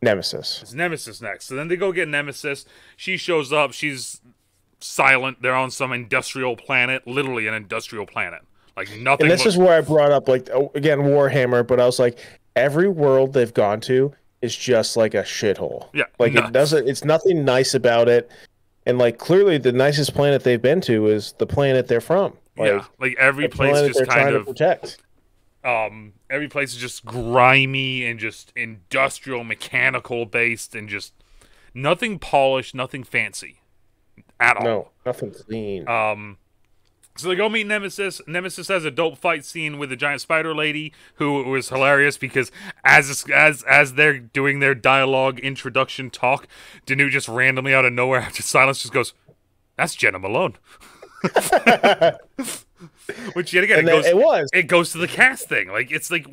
Nemesis. It's Nemesis next. So then they go get Nemesis. She shows up. She's silent. They're on some industrial planet, literally an industrial planet. Like nothing. And this is where I brought up, like, again, Warhammer, but I was like, every world they've gone to is just like a shithole. Yeah. Like it's nothing nice about it. And like clearly the nicest planet they've been to is the planet they're from. Like, yeah. Like every place just kind of protect. Every place is just grimy and just industrial, mechanical based, and just nothing polished, nothing fancy at all. No, nothing clean. So they go meet Nemesis. Nemesis has a dope fight scene with the giant spider lady, who was hilarious because as they're doing their dialogue introduction talk, DeNutte just randomly out of nowhere after silence just goes, "That's Jenna Malone." Which yet again, it goes to the cast thing. Like it's like,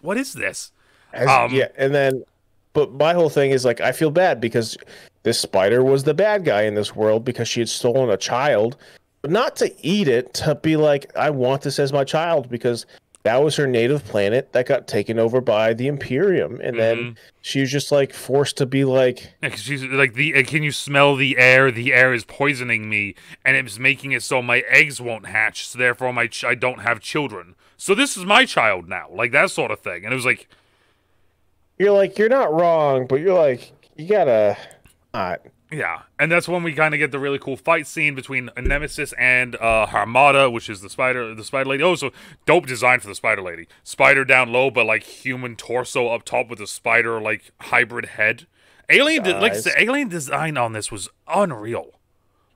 what is this? And then, but my whole thing is like, I feel bad because this spider was the bad guy in this world because she had stolen a child, but not to eat it, to be like, I want this as my child because that was her native planet that got taken over by the Imperium, and then she was just like forced to be like, she's like, can you smell the air? The air is poisoning me, and it's making it so my eggs won't hatch. So therefore, I don't have children. So this is my child now, like that sort of thing. And it was like, you're not wrong, but you're like, you gotta not. Yeah, and that's when we kind of get the really cool fight scene between Nemesis and Armada, which is the spider lady. Oh, so dope design for the spider lady. Spider down low, but like human torso up top with a spider like hybrid head. Alien, like I said, alien design on this was unreal.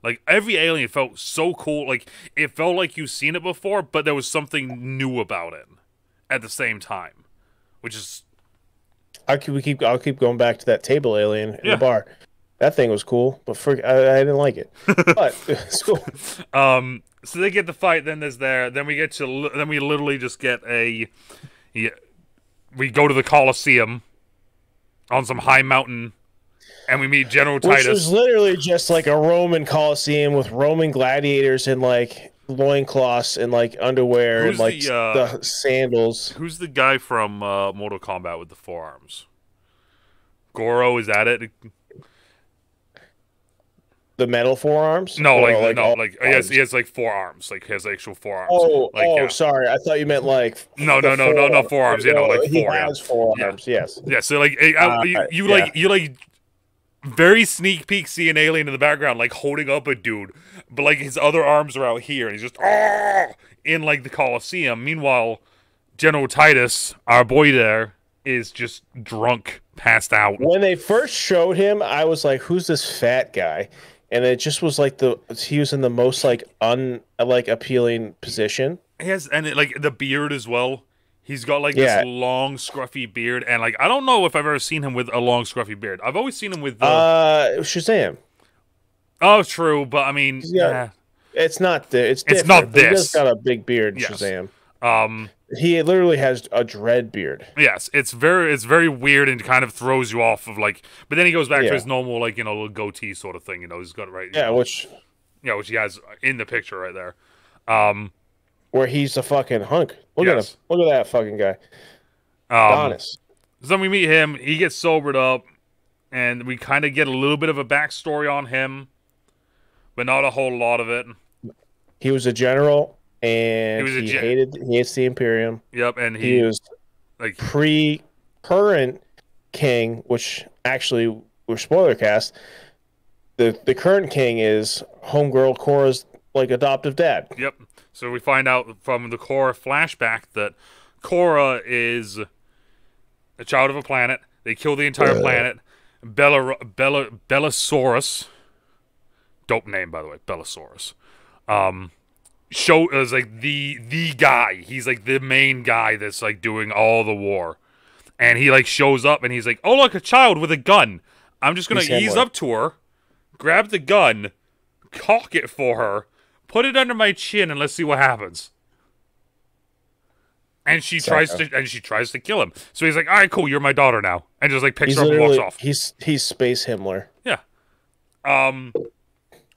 Like every alien felt so cool. Like it felt like you've seen it before, but there was something new about it at the same time, which is. I'll keep going back to that table alien in the bar. That thing was cool, but I didn't like it. But it's cool. So they get the fight. Then Then we literally just get we go to the Colosseum on some high mountain, and we meet General Titus. Which is literally just like a Roman Colosseum with Roman gladiators in like loincloths and like underwear and like the sandals. Who's the guy from Mortal Kombat with the forearms? Goro, is that it? The metal forearms? No, he has like forearms. Like he has actual forearms. Sorry, I thought you meant like no forearms. Like he has forearms. Yes. Yeah. So like you like very sneak peek see an alien in the background like holding up a dude, but like his other arms are out here, and he's just in like the Colosseum. Meanwhile, General Titus, our boy there, is just drunk, passed out. When they first showed him, I was like, "Who's this fat guy?" And it just was like he was in the most like appealing position. He has like the beard as well. He's got like this long scruffy beard, and like I don't know if I've ever seen him with a long scruffy beard. I've always seen him with Shazam. Oh, true, but I mean, it's not it's different. It's not this. He just got a big beard, yes. Shazam. He literally has a dread beard. Yes, it's very weird and kind of throws you off of like. But then he goes back to his normal like little goatee sort of thing. He's got it right. Which he has in the picture right there. Where he's a fucking hunk. Look at him. Look at that fucking guy. Honest. So then we meet him. He gets sobered up, and we kind of get a little bit of a backstory on him, but not a whole lot of it. He was a general. And he hates the Imperium. Yep, and he was like current king, which actually we're spoiler cast. The current king is homegirl Korra's like adoptive dad. Yep. So we find out from the Korra flashback that Korra is a child of a planet. They kill the entire planet. Bellasaurus. Dope name, by the way, Bellasaurus. Is like the guy. He's like the main guy that's like doing all the war, and he like shows up and he's like, "Oh look, a child with a gun. I'm just gonna ease up to her, grab the gun, cock it for her, put it under my chin, and let's see what happens." And she tries to kill him. So he's like, "All right, cool, you're my daughter now," and just like picks her up and walks off. He's Space Himmler. Yeah.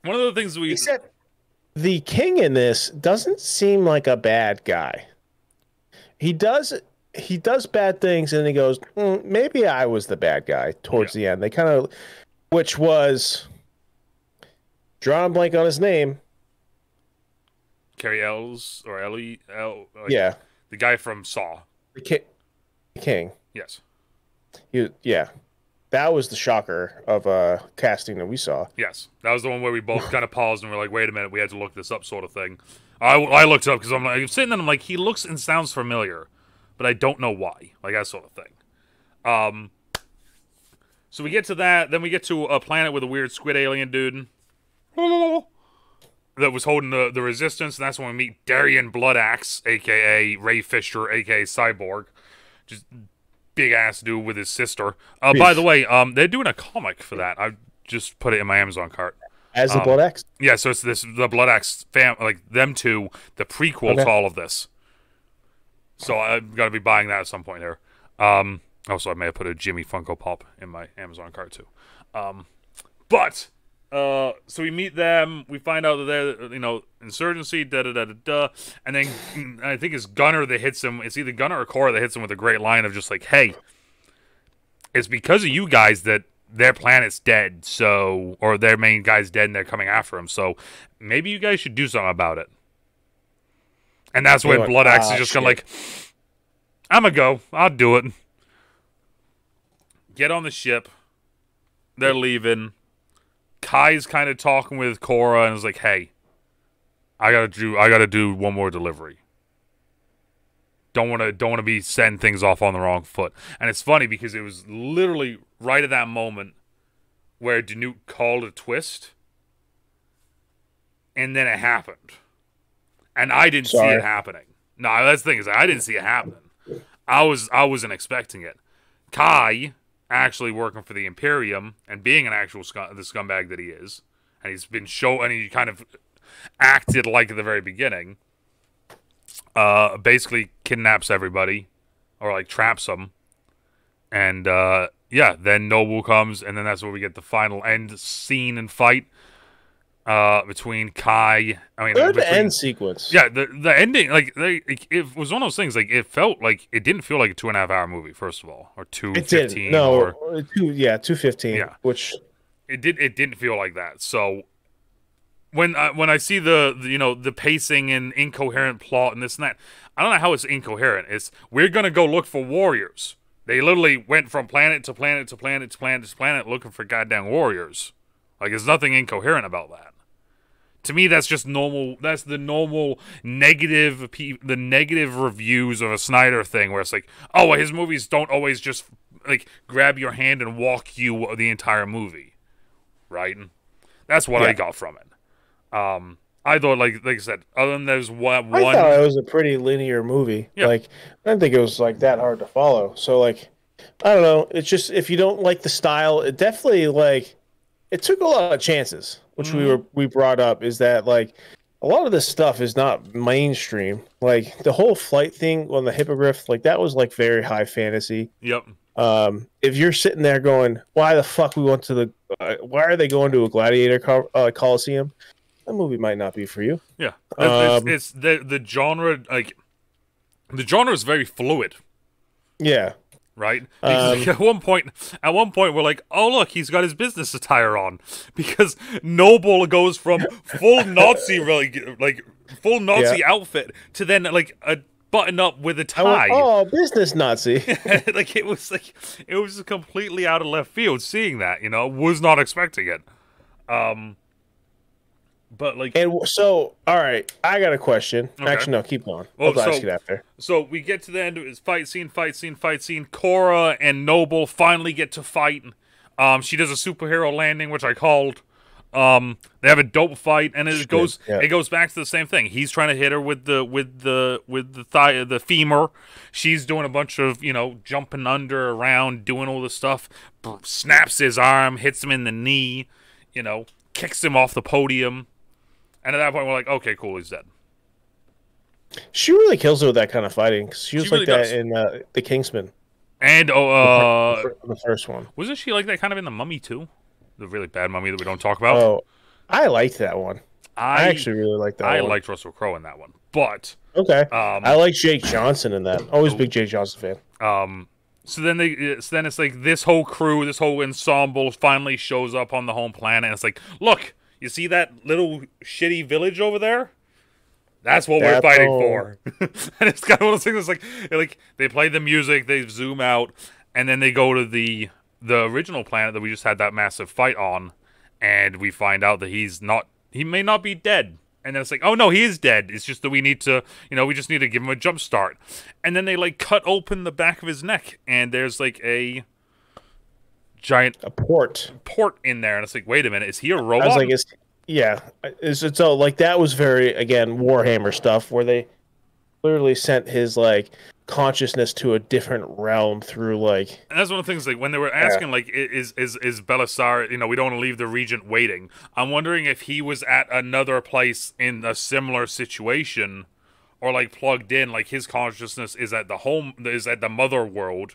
One of the things we Except the king in this doesn't seem like a bad guy. He does he does bad things, and he goes, maybe I was the bad guy yeah towards the end. They kind of, which was drawing a blank on his name. Carrie Ells or Ellie like Yeah, the guy from Saw. the king. Yes. Yeah, that was the shocker of casting that we saw. Yes, that was the one where we both kind of paused and we're like, "Wait a minute, we had to look this up," sort of thing. I looked it up because I'm sitting there and I'm like, he looks and sounds familiar, but I don't know why, like that sort of thing. So we get to that, then we get to a planet with a weird squid alien dude that was holding the resistance, and that's when we meet Darian Bloodaxe, aka Ray Fisher, aka Cyborg, just big ass dude with his sister. By the way, they're doing a comic for that. I just put it in my Amazon cart. As the Blood Axe? Yeah, so it's the Bloodaxe like them two, the prequel to all of this. So I'm gonna be buying that at some point here. Also, I may have put a Jimmy Funko Pop in my Amazon cart too. So we meet them. We find out that they're, insurgency, and then I think it's Gunner that hits him. It's either Gunner or Cora that hits him with a great line of just like, "Hey, it's because of you guys that their planet's dead, or their main guy's dead, and they're coming after him. So maybe you guys should do something about it." And that's when Bloodaxe is just kind of like, "I'm gonna go. I'll do it." Get on the ship. They're leaving. Kai's kind of talking with Cora and is like, "Hey, I gotta do one more delivery. Don't wanna be setting things off on the wrong foot." And it's funny because it was literally right at that moment where DeNutte called a twist, and then it happened, and I didn't see it happening. No, that's the thing is I didn't see it happening. I wasn't expecting it. Kai actually working for the Imperium and being an actual the scumbag that he is, and he's been and he kind of acted like at the very beginning, basically kidnaps everybody or like traps them, and then Noble comes, and then that's where we get the final end scene and fight between Kai. Good end sequence. Yeah, the ending, it was one of those things. Like it felt like it didn't feel like a 2.5-hour movie. First of all, or 2:15. No, 2:15. Yeah, which it didn't feel like that. So when I see the pacing and incoherent plot and this and that, I don't know how it's incoherent. It's we're gonna go look for warriors. They literally went from planet to planet to planet to planet to planet looking for goddamn warriors. Like there's nothing incoherent about that. To me, that's just normal. That's the normal negative reviews of a Snyder thing, where it's like, oh, well, his movies don't always just like grab your hand and walk you the entire movie, right? And that's what I got from it. I thought, like I said, other than there's one, I thought it was a pretty linear movie. Yeah. Like I didn't think it was like that hard to follow. So like, I don't know. It's just if you don't like the style, it definitely it took a lot of chances, which we brought up, is that like a lot of this stuff is not mainstream. Like the whole flight thing on the hippogriff, like that was like very high fantasy. Yep. If you're sitting there going, why the fuck we went to why are they going to a gladiator coliseum? That movie might not be for you. Yeah. It's the genre, like the genre is very fluid. Yeah. Right? Because at one point we're like, oh look, he's got his business attire on, because Noble goes from full Nazi full Nazi outfit to then like a button up with a tie. Business Nazi. Like it was completely out of left field. Seeing that, was not expecting it. But like, and so, all right, I got a question. Okay. Actually, no, keep going. I'll ask it after. So we get to the end of his fight scene. Cora and Noble finally get to fight. She does a superhero landing, which I called. They have a dope fight, and it goes back to the same thing. He's trying to hit her with the femur. She's doing a bunch of jumping under, around, doing all this stuff. Snaps his arm, hits him in the knee. Kicks him off the podium. And at that point, we're like, okay, cool, he's dead. She really kills it with that kind of fighting. She was really like that in The Kingsman. And, the first one. Wasn't she like that kind of in The Mummy, too? The really bad Mummy that we don't talk about? Oh, I liked that one. I I actually really liked that I one. liked Russell Crowe in that one, but Okay. I um, like Jake Johnson in that. Always oh, big Jake Johnson fan. so then it's like this whole crew, this whole ensemble finally shows up on the home planet, and it's like, look, you see that little shitty village over there? That's what we're That's fighting all. for. And it's kind of one of those things that's like they play the music, they zoom out, and then they go to the original planet that we just had that massive fight on, and we find out that he may not be dead. And then it's like, oh no, he is dead. It's just that we need to, we just need to give him a jump start. And then they like cut open the back of his neck, and there's like a giant A port. port in there, and it's like, wait a minute, is he a I was robot? like, yeah. So like that was very again Warhammer stuff where they clearly sent his like consciousness to a different realm through like And that's one of the things, like, when they were yeah. asking, like, is Belisar, we don't want to leave the regent waiting. I'm wondering if he was at another place in a similar situation, or, like, plugged in, like, his consciousness is at the mother world,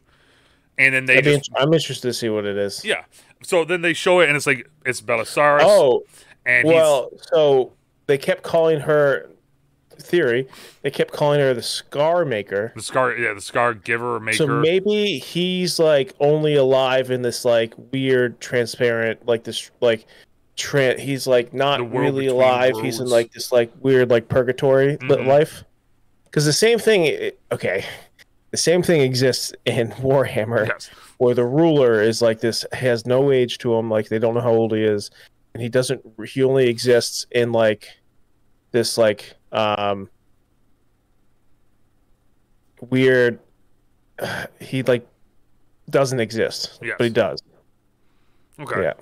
and then they just, I'm interested to see what it is. yeah. So then they show it, and it's like, it's Belisarius, Oh, and he's, well, so they kept calling her theory. They kept calling her the Scar Maker. the Scar Giver So Maker, maybe he's like only alive in this like weird transparent like this like he's like the not world really between alive. He's in worlds. like this like weird like purgatory Mm-hmm. life. Because the same thing okay, the same thing exists in Warhammer Yes. where the ruler is like this has no age to him, like they don't know how old he is, and he only exists in like this like weird he like doesn't exist, Yes. but he does. Okay. Yeah.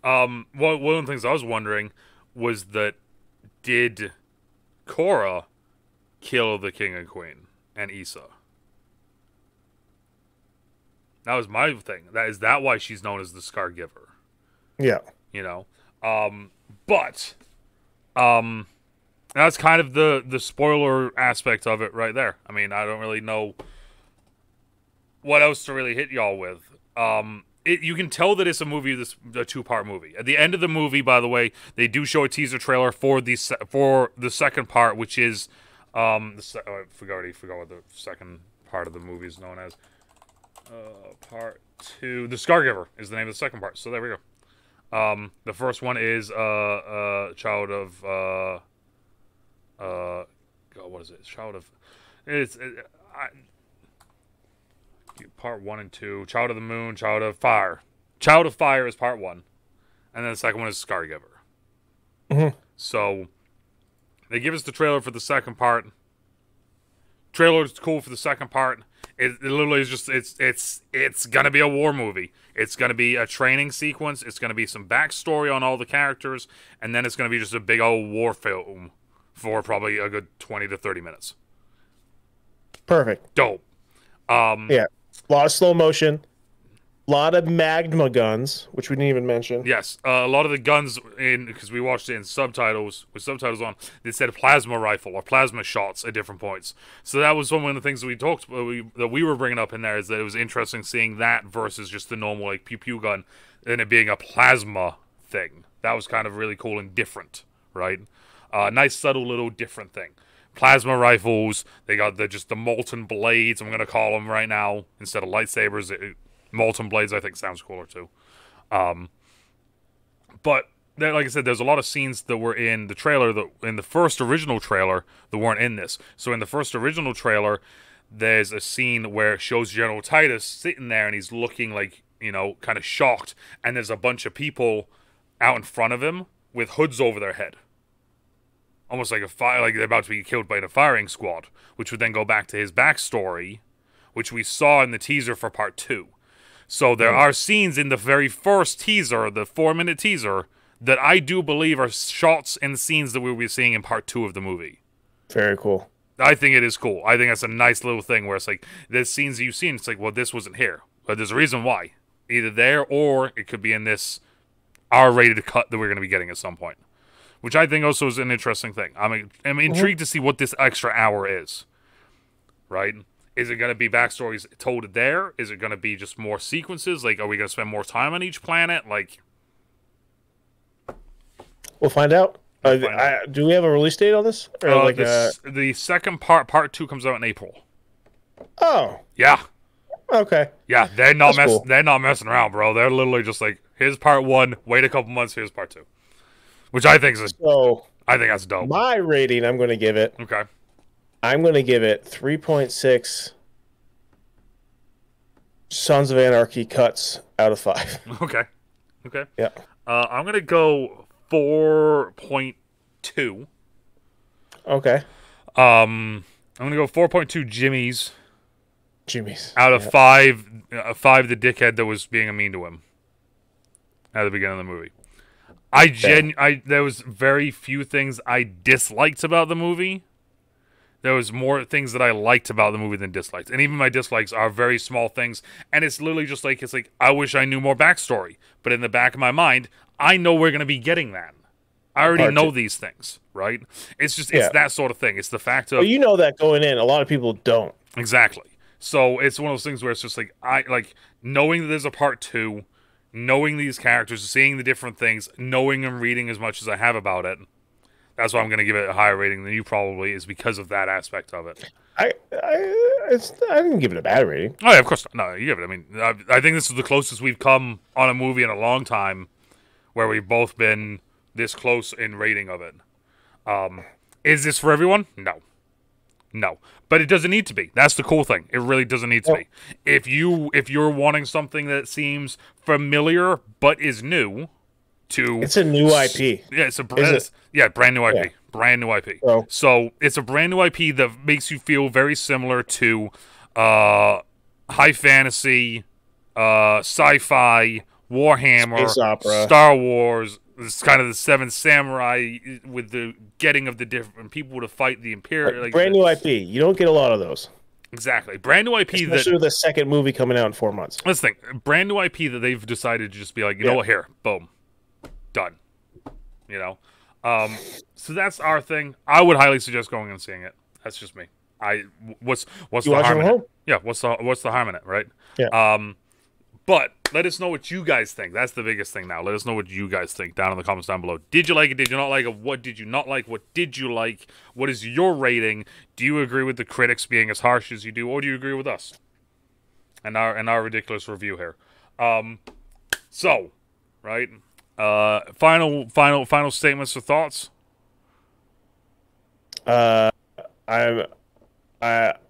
Well, one of the things I was wondering was that did Korra kill the king and queen and Issa? That was my thing. Is that why she's known as the Scar Giver? Yeah. You know, but that's kind of the spoiler aspect of it right there. I mean, I don't really know what else to really hit y'all with. You can tell that it's a two-part movie. At the end of the movie, by the way, they do show a teaser trailer for the second part, which is I forgot what the second part of the movie is known as. Part 2, the Scargiver is the name of the second part. So there we go. The first one is child of God, what is it? Child of part 1 and 2, Child of the Moon, Child of Fire. Child of Fire is part 1, and then the second one is Scargiver. Mm-hmm. So they give us the trailer for the second part. Trailer is cool for the second part. It literally is just it's gonna be a war movie. It's gonna be a training sequence. It's gonna be some backstory on all the characters, and then it's gonna be just a big old war film for probably a good 20 to 30 minutes. Perfect. Dope. Yeah. A lot of slow motion, a lot of magma guns, which we didn't even mention. Yes, a lot of the guns because we watched it in subtitles with subtitles on. They said plasma rifle or plasma shots at different points. So that was one of the things that we were bringing up in there, is that it was interesting seeing that versus just the normal like pew pew gun, and it being a plasma thing. That was kind of really cool and different, right? Nice subtle little different thing. Plasma rifles. They got the molten blades. I'm gonna call them right now instead of lightsabers. Molten blades, I think, sounds cooler too. But like I said, there's a lot of scenes that were in the trailer in the first original trailer that weren't in this. So in the first original trailer, there's a scene where it shows General Titus sitting there and he's looking like kind of shocked, and there's a bunch of people out in front of him with hoods over their head. Almost like like they're about to be killed by a firing squad, which would then go back to his backstory, which we saw in the teaser for part 2. So there are scenes in the very first teaser, the 4-minute teaser, that I do believe are shots and scenes that we'll be seeing in part 2 of the movie. Very cool. I think it is cool. I think that's a nice little thing where it's like, there's scenes that you've seen, it's like, well, this wasn't here. But there's a reason why. Either there, or it could be in this R-rated cut that we're going to be getting at some point. Which I think also is an interesting thing. I'm intrigued to see what this extra hour is. Right? Is it going to be backstories told there? Is it going to be just more sequences? Like, are we going to spend more time on each planet? Like, We'll find out. We'll find out. Do we have a release date on this? Or like the second part 2 comes out in April. Oh. Yeah. Okay. Yeah, Cool. they're not messing around, bro. They're literally just like, here's part 1, wait a couple months, here's part 2. Which I think is I think that's dope. My rating I'm going to give it. Okay. I'm going to give it 3.6 Sons of Anarchy cuts out of 5. Okay. Okay. Yeah. I'm going to go 4.2. Okay. I'm going to go 4.2 Jimmy's out of 5 the dickhead that was being mean to him at the beginning of the movie. There was very few things I disliked about the movie. There was more things that I liked about the movie than disliked. And even my dislikes are very small things. And it's literally just like, I wish I knew more backstory. But in the back of my mind, I know we're going to be getting that. I already know these things, right? It's just, it's that sort of thing. It's the fact of... Well, you know that going in. A lot of people don't. Exactly. So it's one of those things where it's just like, knowing that there's a part 2, knowing these characters, seeing the different things, knowing and reading as much as I have about it, that's why I'm going to give it a higher rating than you probably, is because of that aspect of it. I didn't give it a bad rating. Oh, yeah, of course not. No, you give it. I mean, I think this is the closest we've come on a movie in a long time where we've both been this close in rating of it. Is this for everyone? No. No. But it doesn't need to be. That's the cool thing. It really doesn't need to be. If you're wanting something that seems familiar but is new... It's a new IP. Yeah, it's a brand new IP. Yeah. Brand new IP. So it's a brand new IP that makes you feel very similar to high fantasy, sci-fi, Warhammer, space opera, Star Wars. It's kind of the Seven Samurai with the getting of the different people to fight the Imperial. Like brand new IP. You don't get a lot of those. Exactly. Brand new IP. Especially with the second movie coming out in 4 months. Let's think. Brand new IP that they've decided to just be like, you know what, here, boom. Done. You know? So that's our thing. I would highly suggest going and seeing it. That's just me. What's the harm in it? Yeah, what's the harm in it, right? Yeah. But let us know what you guys think. That's the biggest thing now. Let us know what you guys think down in the comments down below. Did you like it? Did you not like it? What did you not like? What did you like? What is your rating? Do you agree with the critics being as harsh as you do, or do you agree with us and our ridiculous review here? So, right? Final statements or thoughts? I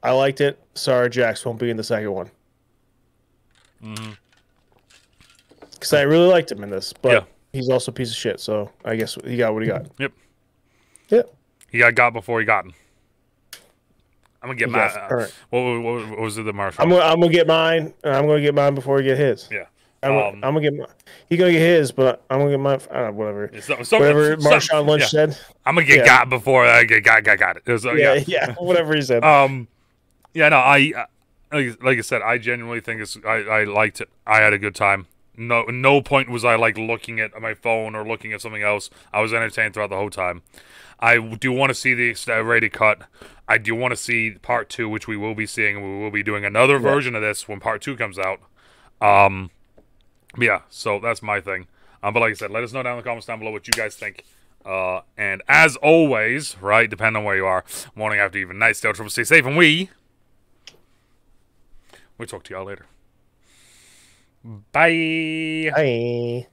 liked it. Sorry, Jax won't be in the second one. Because I really liked him in this, but he's also a piece of shit. So I guess he got what he got. Yep. Yep. He got before he got him. I'm gonna get mine. What was it, the Marshall? I'm gonna get mine, and I'm gonna get mine before he get his. Yeah. I'm gonna get mine. He's gonna get his, but I'm gonna get mine. Whatever. Whatever Marshawn Lynch said. I'm gonna get got before I got it. Yeah. Whatever he said. Yeah. No. Like I said, I genuinely think I liked it. I had a good time. No point was I like looking at my phone or looking at something else. I was entertained throughout the whole time. I do want to see the rated cut. I do want to see part 2, which we will be seeing, and we will be doing another version of this when part 2 comes out. Yeah, so that's my thing. But like I said, let us know down in the comments down below what you guys think. And as always, right, depending on where you are, morning, after, even night, stay out, trouble, stay safe, and we'll talk to y'all later. Bye. Bye.